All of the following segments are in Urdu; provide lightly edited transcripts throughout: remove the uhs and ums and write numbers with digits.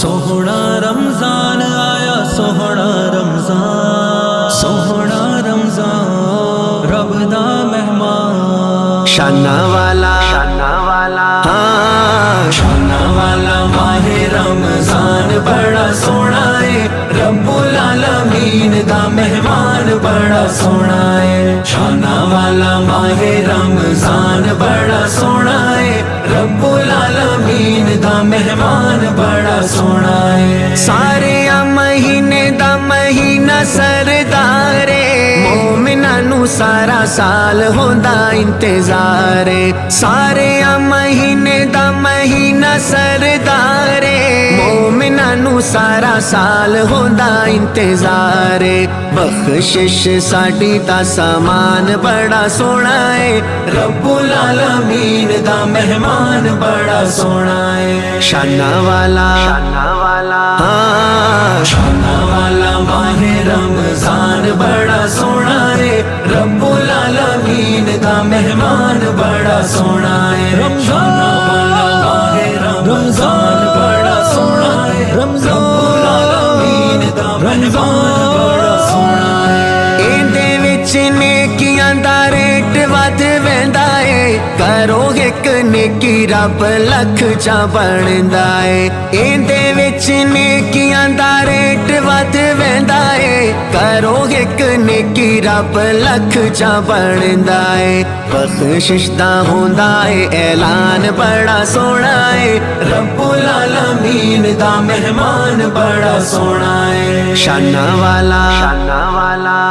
سوہنا رمضان آیا، سوہنا رمضان، سوہنا رمضان، رب دا مہمان، شانہ والا ہاں شانہ والا ماہ رمضان بڑا سونا ہے، رب العالمین دا مہمان بڑا سونا ہے۔ شانہ والا ماہ رمضان بڑا سونا ہے، رب العالمین دا مہمان بڑا سونا ہے۔ سارے مہینے دا مہینہ سردارے، مومناں نو سارا سال ہوندا انتظار، سارے مہینے دا مہینہ سردارے، مومناں نو سارا سال ہوندا انتظار، بخشش ساڈی دا سامان بڑا سونا ہے، رب العالمین دا مہمان بڑا سونا ہے۔ شانہ والا ہاں شانہ والا ماہ رمضان بڑا سونا ہے، رب العالمین دا مہمان بڑا سونا ہے۔ شانہ والا ماہ رمضان بڑا سونا ہے، رب العالمین دا مہمان بڑا سونا ہے۔ ایندے وچ نیکیاں دا ریٹ ود ویندا ہے، کرو ایک نیکی رب لکھ چا بندا ہے، ایندے وچ نیکیاں دا ریٹ ود ویندا ہے، کرو ایک نیکی رب لکھ چا بندا ہے، بخشش دا ہوندا ہے اعلان بڑا سونا ہے، رب العالمین دا مہمان بڑا سونا ہے۔ شانہ والا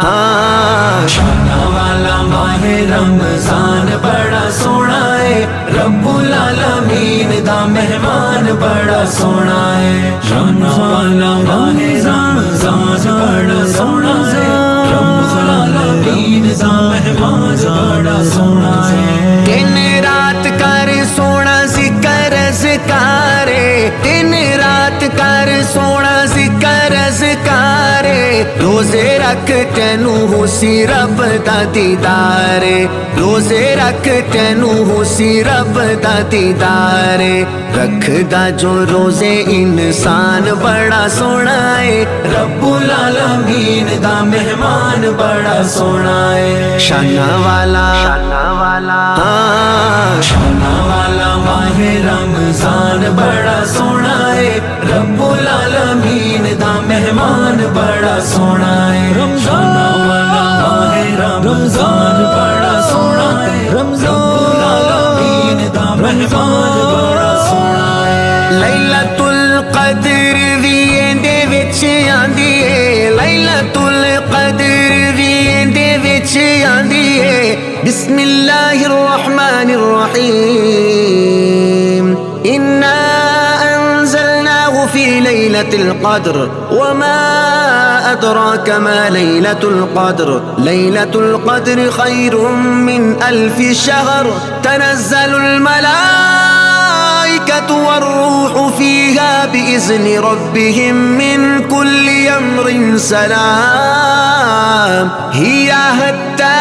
ہاں شانہ والا ماہ رمضان بڑا سونا ہے، رب العالمین دا مہمان بڑا سونا ہے۔ شانہ والا ماہ رمضان بڑا سونا ہے، رب العالمین دا مہمان بڑا سونا ہے۔ دن رات کر سونا ذکر اذکارے، دن رات کر سونا ذکر اذکارے، روزے رکھ تینوں ہو سی رب دا دیدار، روزے رکھ تینوں ہو سی رب دا دیدار، رکھ دا جو روزے انسان بڑا سونا ہے، رب العالمین دا مہمان بڑا سونا ہے۔ شانہ والا ہاں شانہ والا ماہ رمضان بڑا سونا ہے، رب العالمین دا مہمان بڑا سونا ہے۔ شانہ والا ماہ رمضان بڑا سونا ہے، رب العالمین دا مہمان بڑا سونا ہے۔ لیلۃ القدر وی ایندے وچ آندی ہے، لیلۃ القدر وی ایندے وچ آندی ہے، بسم اللہ الرحمن الرحیم، انا انزلناه في ليلة القدر وما أدراك ما ليلة القدر، ليلة القدر خير من 1000 شهر، تنزل الملائكة والروح فيها بإذن ربهم من كل أمر سلام، هي حتى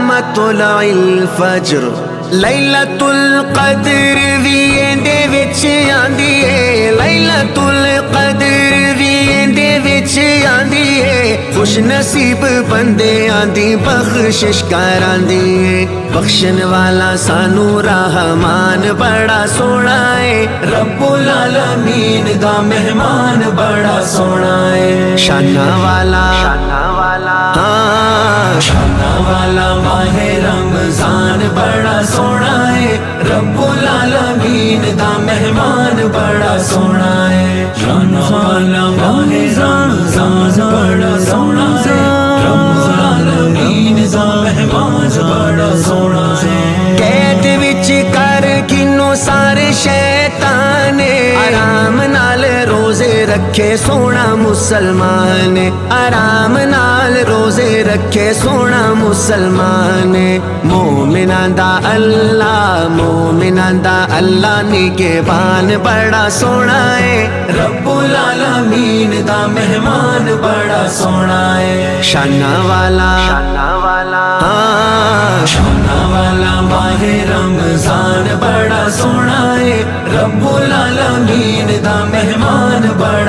مطلع الفجر۔ لیلۃ القدر وی ایندے وچ آندی ہے، لیلۃ القدر وی ایندے وچ آندی ہے، خوش نصیب بندے آندی بخشش کراندی ہے، بخشن والا سانو رحمان بڑا سونا ہے، رب العالمین دا مہمان بڑا سونا ہے۔ شانہ والا ہاں شانہ والا ماہ رمضان بڑا سونا ہے، رب العالمین دا مہمان بڑا سونا ہے۔ شانہ والا ماہ رمضان بڑا سونا ہے، رب العالمین دا مہمان بڑا سونا ہے۔ قید وچ کر کنو سارے شیطان، آرام نال روزے رکھے سونا مسلمان، آرام نال روزے رکھے سونا مسلمان، مومناں دا اللہ نگہبان بڑا سونا ہے، رب العالمین دا مہمان بڑا سونا ہے۔ شانہ والا ہاں شانہ والا ماہ رمضان بڑا سونا ہے، رب العالمین دا مہمان